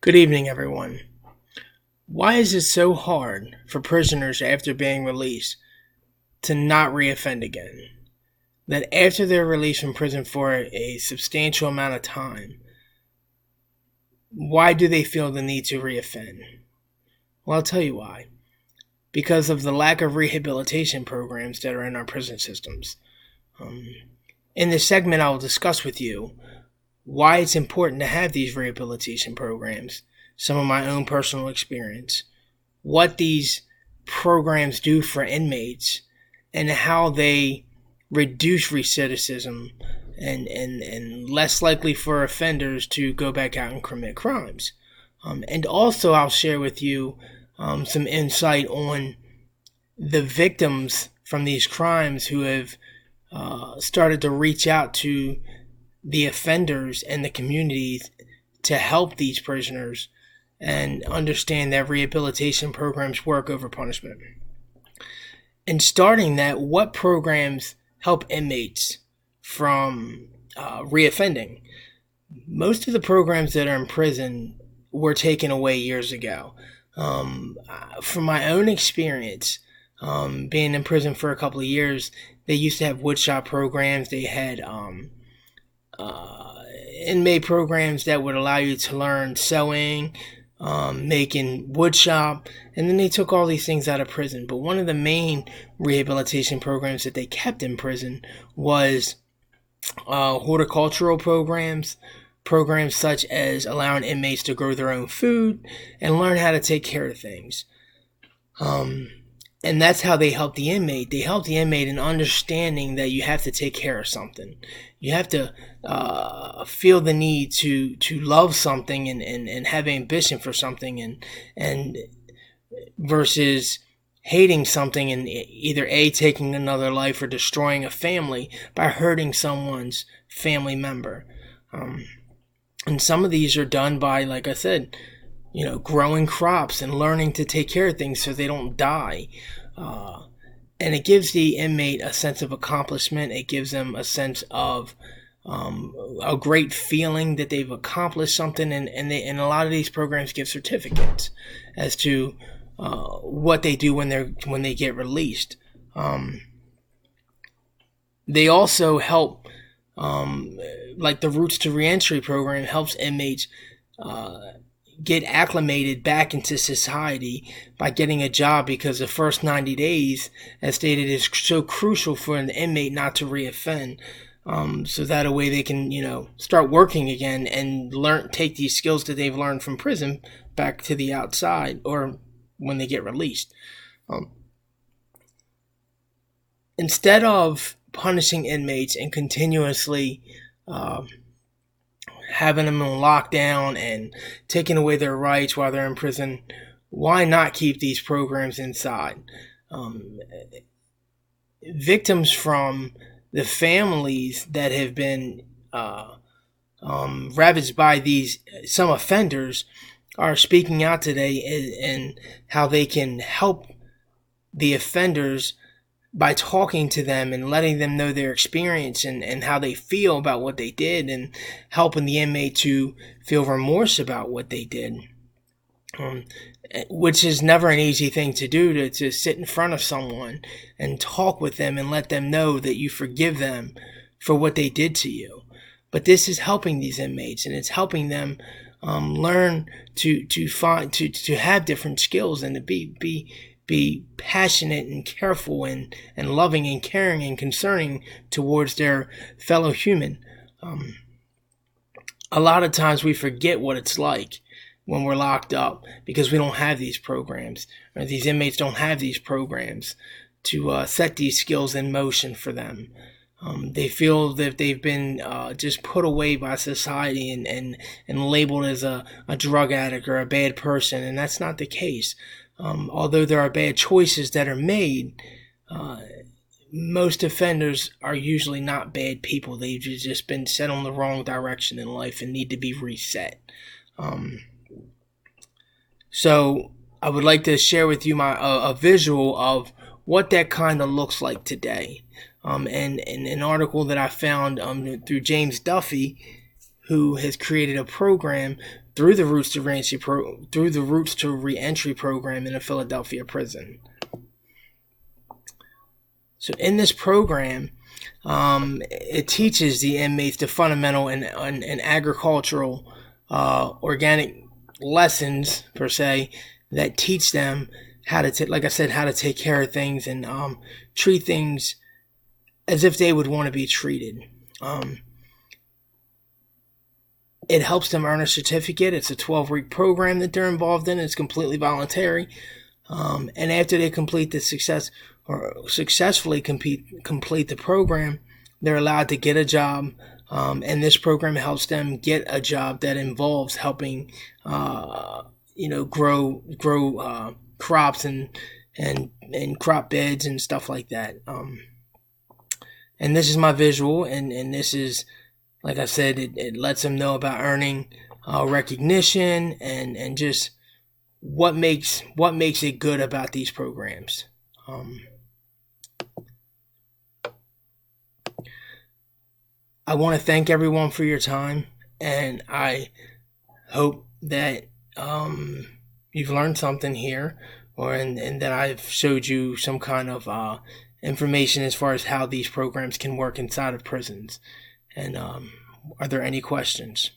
Good evening, everyone. Why is it so hard for prisoners after being released to not reoffend again? That after they're released from prison for a substantial amount of time, why do they feel the need to reoffend? Well, I'll tell you why. Because of the lack of rehabilitation programs that are in our prison systems. Um, in this segment, I will discuss with you why it's important to have these rehabilitation programs, some of my own personal experience, what these programs do for inmates, and how they reduce recidivism and less likely for offenders to go back out and commit crimes. And also, I'll share with you some insight on the victims from these crimes who have started to reach out to the offenders and the communities to help these prisoners and understand that rehabilitation programs work over punishment. And starting that, what programs help inmates from reoffending? Most of the programs that are in prison were taken away years ago. From my own experience, being in prison for a couple of years, they used to have woodshop programs. They had inmate programs that would allow you to learn sewing, making woodshop, and then they took all these things out of prison. But one of the main rehabilitation programs that they kept in prison was horticultural programs, programs such as allowing inmates to grow their own food and learn how to take care of things. And that's how they help the inmate. They help the inmate in understanding that you have to take care of something. You have to feel the need to love something and have ambition for something and versus hating something and either taking another life or destroying a family by hurting someone's family member. And some of these are done by, like I said, growing crops and learning to take care of things so they don't die. And it gives the inmate a sense of accomplishment. It gives them a sense of a great feeling that they've accomplished something. And a lot of these programs give certificates as to what they do when they get released. They also help, like the Roots to Reentry program helps inmates get acclimated back into society by getting a job, because the first 90 days, as stated, is so crucial for an inmate not to reoffend. So that a way they can, start working again and take these skills that they've learned from prison back to the outside or when they get released. Instead of punishing inmates and continuously having them on lockdown and taking away their rights while they're in prison, why not keep these programs inside? Victims from the families that have been ravaged by some offenders are speaking out today and how they can help the offenders by talking to them and letting them know their experience and how they feel about what they did, and helping the inmate to feel remorse about what they did, which is never an easy thing to do, to sit in front of someone and talk with them and let them know that you forgive them for what they did to you. But this is helping these inmates, and it's helping them learn to have different skills and to be passionate and careful and loving and caring and concerning towards their fellow human. A lot of times we forget what it's like when we're locked up because we don't have these programs, or these inmates don't have these programs to set these skills in motion for them. They feel that they've been just put away by society and labeled as a drug addict or a bad person, and that's not the case. Although there are bad choices that are made, most offenders are usually not bad people. They've just been set on the wrong direction in life and need to be reset. So I would like to share with you a visual of what that kind of looks like today. And an article that I found through James Duffy, who has created a program through the Roots to Reentry program in a Philadelphia prison. So in this program, it teaches the inmates the fundamental and agricultural organic lessons, per se, that teach them how to how to take care of things and treat things as if they would want to be treated. It helps them earn a certificate. It's a 12-week program that they're involved in. It's completely voluntary. And after they successfully complete the program, they're allowed to get a job. And this program helps them get a job that involves helping, grow crops and crop beds and stuff like that. And this is my visual, and this is, like I said, it lets them know about earning recognition and just what makes it good about these programs. I want to thank everyone for your time, and I hope that you've learned something here, and that I've showed you some kind of information as far as how these programs can work inside of prisons. And are there any questions?